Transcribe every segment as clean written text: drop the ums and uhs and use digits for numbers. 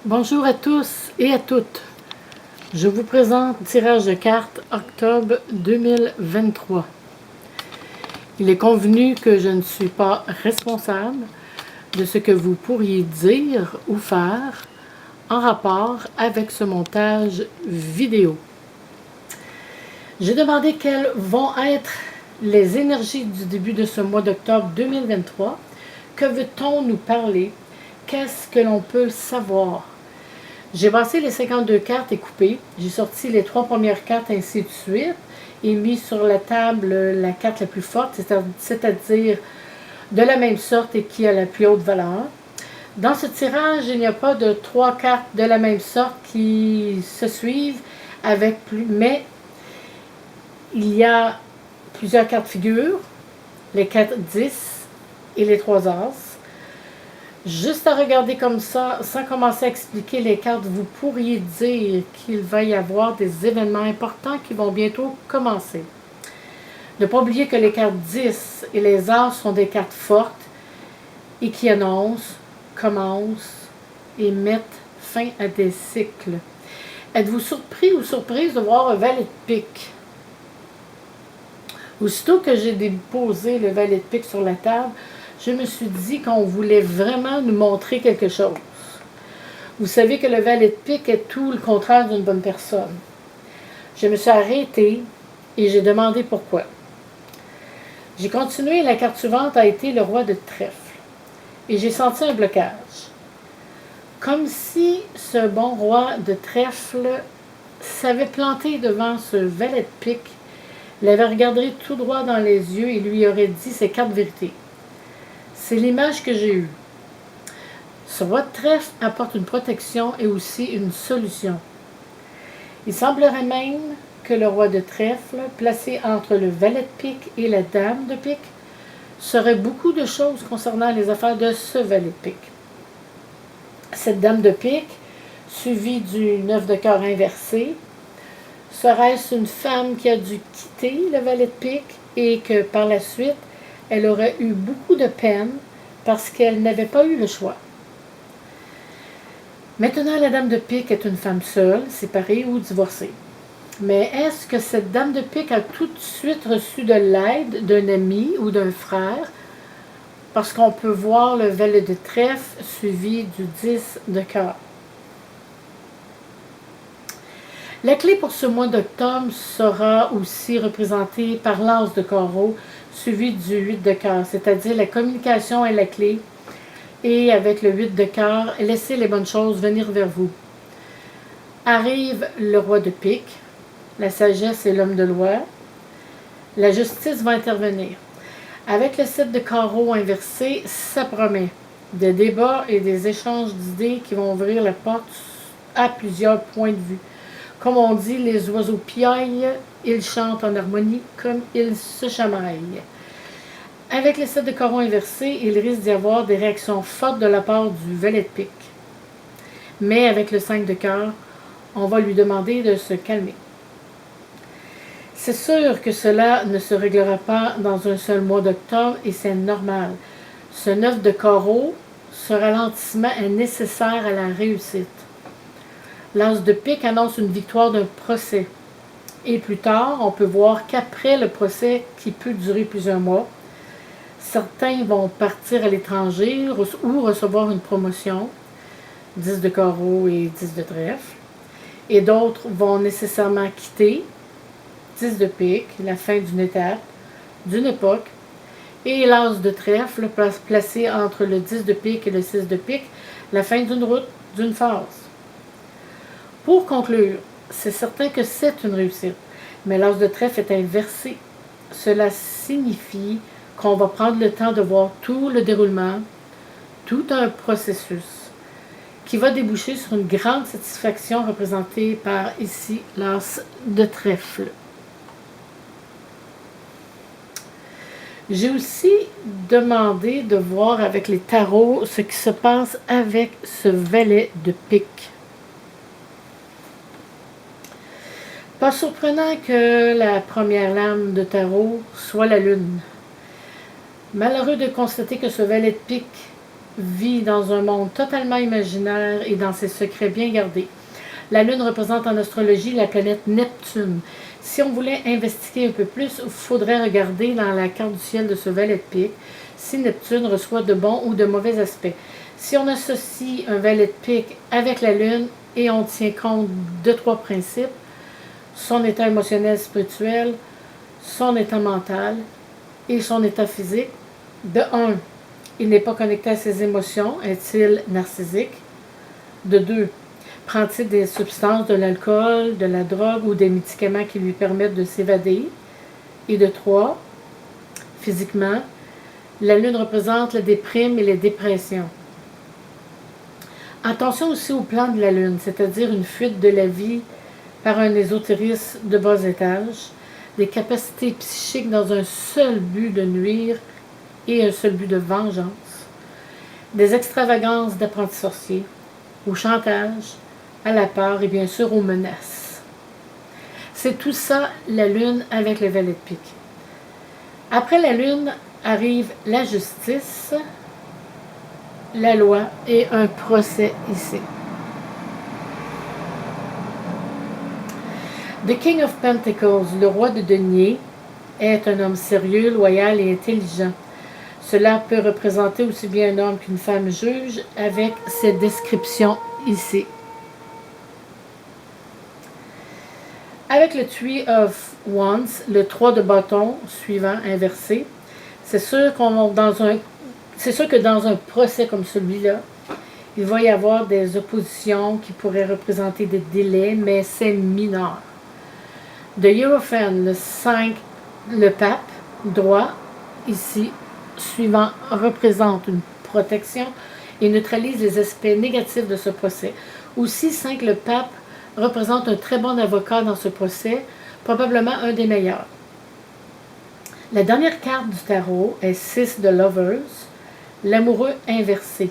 Bonjour à tous et à toutes. Je vous présente tirage de cartes octobre 2023. Il est convenu que je ne suis pas responsable de ce que vous pourriez dire ou faire en rapport avec ce montage vidéo. J'ai demandé quelles vont être les énergies du début de ce mois d'octobre 2023. Que veut-on nous parler? Qu'est-ce que l'on peut savoir? J'ai passé les 52 cartes et coupé. J'ai sorti les 3 premières cartes, ainsi de suite, et mis sur la table la carte la plus forte, c'est-à-dire de la même sorte et qui a la plus haute valeur. Dans ce tirage, il n'y a pas de 3 cartes de la même sorte qui se suivent, mais il y a plusieurs cartes figures, les 4 10 et les 3 as. Juste à regarder comme ça, sans commencer à expliquer les cartes, vous pourriez dire qu'il va y avoir des événements importants qui vont bientôt commencer. Ne pas oublier que les cartes 10 et les As sont des cartes fortes et qui annoncent, commencent et mettent fin à des cycles. Êtes-vous surpris ou surprise de voir un valet de pique? Aussitôt que j'ai déposé le valet de pique sur la table, je me suis dit qu'on voulait vraiment nous montrer quelque chose. Vous savez que le valet de pique est tout le contraire d'une bonne personne. Je me suis arrêtée et j'ai demandé pourquoi. J'ai continué et la carte suivante a été le roi de trèfle. Et j'ai senti un blocage. Comme si ce bon roi de trèfle s'avait planté devant ce valet de pique, l'avait regardé tout droit dans les yeux et lui aurait dit ses 4 vérités. C'est l'image que j'ai eue. Ce roi de trèfle apporte une protection et aussi une solution. Il semblerait même que le roi de trèfle, placé entre le valet de pique et la dame de pique, saurait beaucoup de choses concernant les affaires de ce valet de pique. Cette dame de pique, suivie du 9 de cœur inversé, serait-ce une femme qui a dû quitter le valet de pique et que par la suite, elle aurait eu beaucoup de peine parce qu'elle n'avait pas eu le choix. Maintenant, la dame de pique est une femme seule, séparée ou divorcée. Mais est-ce que cette dame de pique a tout de suite reçu de l'aide d'un ami ou d'un frère? Parce qu'on peut voir le valet de trèfle suivi du 10 de cœur. La clé pour ce mois d'octobre sera aussi représentée par l'as de carreau suivi du 8 de cœur, c'est-à-dire la communication est la clé. Et avec le 8 de cœur, laissez les bonnes choses venir vers vous. Arrive le roi de pique, la sagesse et l'homme de loi. La justice va intervenir. Avec le 7 de carreau inversé, ça promet des débats et des échanges d'idées qui vont ouvrir la porte à plusieurs points de vue. Comme on dit, les oiseaux piaillent, ils chantent en harmonie comme ils se chamaillent. Avec le 7 de carreau inversé, il risque d'y avoir des réactions fortes de la part du valet de pique. Mais avec le 5 de cœur, on va lui demander de se calmer. C'est sûr que cela ne se réglera pas dans un seul mois d'octobre et c'est normal. Ce 9 de carreau, ce ralentissement est nécessaire à la réussite. L'as de pique annonce une victoire d'un procès. Et plus tard, on peut voir qu'après le procès, qui peut durer plusieurs mois, certains vont partir à l'étranger ou recevoir une promotion, 10 de carreau et 10 de trèfle. Et d'autres vont nécessairement quitter, 10 de pique, la fin d'une étape, d'une époque, et l'as de trèfle placé entre le 10 de pique et le 6 de pique, la fin d'une route, d'une phase. Pour conclure, c'est certain que c'est une réussite, mais l'as de trèfle est inversé. Cela signifie qu'on va prendre le temps de voir tout le déroulement, tout un processus qui va déboucher sur une grande satisfaction représentée par ici l'as de trèfle. J'ai aussi demandé de voir avec les tarots ce qui se passe avec ce valet de pique. Pas surprenant que la première lame de tarot soit la lune. Malheureux de constater que ce valet de pique vit dans un monde totalement imaginaire et dans ses secrets bien gardés. La Lune représente en astrologie la planète Neptune. Si on voulait investiguer un peu plus, il faudrait regarder dans la carte du ciel de ce valet de pique si Neptune reçoit de bons ou de mauvais aspects. Si on associe un valet de pique avec la Lune et on tient compte de 3 principes, son état émotionnel spirituel, son état mental et son état physique, de 1, il n'est pas connecté à ses émotions, est-il narcissique? De 2, prend-il des substances, de l'alcool, de la drogue ou des médicaments qui lui permettent de s'évader? Et de 3, physiquement, la Lune représente la déprime et les dépressions. Attention aussi au plan de la Lune, c'est-à-dire une fuite de la vie par un ésotérisme de bas étage, des capacités psychiques dans un seul but de nuire et un seul but de vengeance, des extravagances d'apprentis sorciers, au chantage, à la peur et bien sûr aux menaces. C'est tout ça la Lune avec le valet de pique. Après la Lune arrive la justice, la loi et un procès ici. The King of Pentacles, le roi de denier, est un homme sérieux, loyal et intelligent. Cela peut représenter aussi bien un homme qu'une femme juge avec cette description ici. Avec le Three of Wands, le 3 de bâton suivant inversé, c'est sûr que dans un procès comme celui-là, il va y avoir des oppositions qui pourraient représenter des délais, mais c'est mineur. The Hierophant, le 5, le pape, droit, ici, suivant, représente une protection et neutralise les aspects négatifs de ce procès. Aussi, 5, le pape, représente un très bon avocat dans ce procès, probablement un des meilleurs. La dernière carte du tarot est 6 de Lovers, l'amoureux inversé.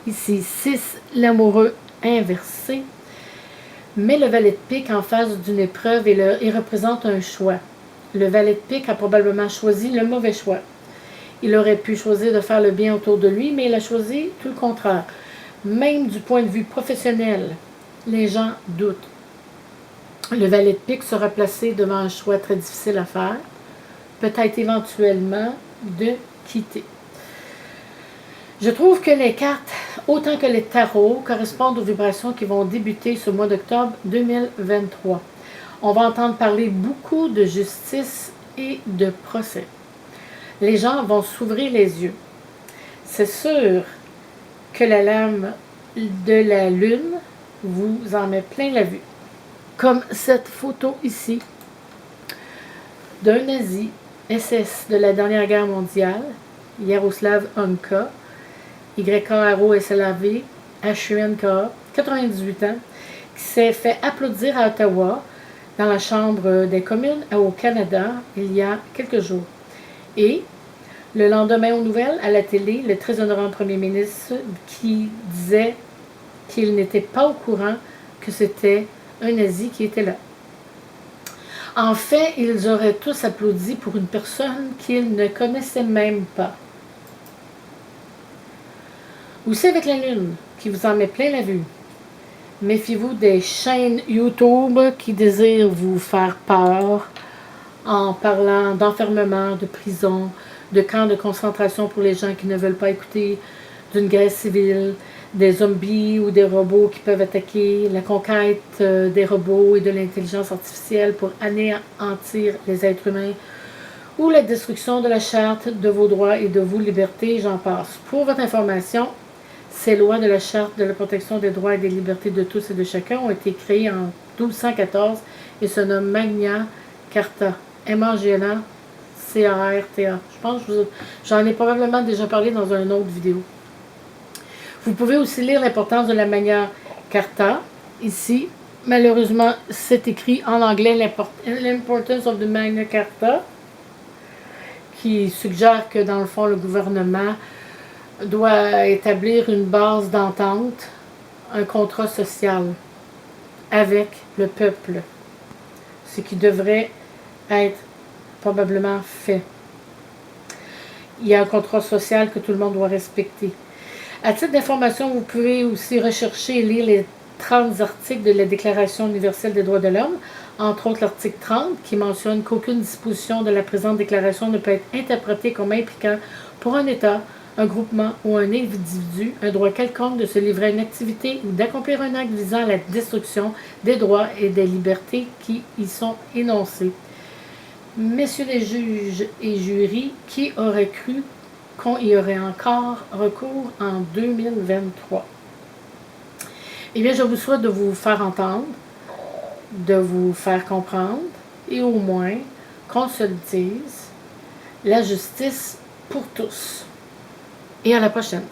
Ici, 6, l'amoureux inversé, met le valet de pique en face d'une épreuve et représente un choix. Le valet de pique a probablement choisi le mauvais choix. Il aurait pu choisir de faire le bien autour de lui, mais il a choisi tout le contraire. Même du point de vue professionnel, les gens doutent. Le valet de pique sera placé devant un choix très difficile à faire, peut-être éventuellement de quitter. Je trouve que les cartes, autant que les tarots, correspondent aux vibrations qui vont débuter ce mois d'octobre 2023. On va entendre parler beaucoup de justice et de procès. Les gens vont s'ouvrir les yeux. C'est sûr que la lame de la Lune vous en met plein la vue. Comme cette photo ici d'un nazi SS de la dernière guerre mondiale, Yaroslav Hunka, YKROSLAV, HUNK, 98 ans, qui s'est fait applaudir à Ottawa, dans la Chambre des communes au Canada, il y a quelques jours. Et le lendemain aux nouvelles, à la télé, le très honorable premier ministre qui disait qu'il n'était pas au courant que c'était un nazi qui était là. En fait, ils auraient tous applaudi pour une personne qu'ils ne connaissaient même pas. Aussi avec la Lune, qui vous en met plein la vue. Méfiez-vous des chaînes YouTube qui désirent vous faire peur en parlant d'enfermement, de prison, de camps de concentration pour les gens qui ne veulent pas écouter, d'une guerre civile, des zombies ou des robots qui peuvent attaquer, la conquête des robots et de l'intelligence artificielle pour anéantir les êtres humains, ou la destruction de la charte de vos droits et de vos libertés, j'en passe. Pour votre information, ces lois de la Charte de la protection des droits et des libertés de tous et de chacun ont été créées en 1214 et se nomment Magna Carta, M-A-G-N-A, C-A-R-T-A. Je pense que j'en ai probablement déjà parlé dans une autre vidéo. Vous pouvez aussi lire l'importance de la Magna Carta. Ici, malheureusement, c'est écrit en anglais, l'Importance of the Magna Carta, qui suggère que dans le fond, le gouvernement doit établir une base d'entente, un contrat social avec le peuple, ce qui devrait être probablement fait. il y a un contrat social que tout le monde doit respecter. À titre d'information, vous pouvez aussi rechercher et lire les 30 articles de la Déclaration universelle des droits de l'homme, entre autres l'article 30, qui mentionne qu'aucune disposition de la présente déclaration ne peut être interprétée comme impliquant pour un État, un groupement ou un individu un droit quelconque de se livrer à une activité ou d'accomplir un acte visant à la destruction des droits et des libertés qui y sont énoncés. Messieurs les juges et jurys, qui aurait cru qu'on y aurait encore recours en 2023? Eh bien, je vous souhaite de vous faire entendre, de vous faire comprendre et au moins qu'on se le dise, la justice pour tous. Et à la prochaine.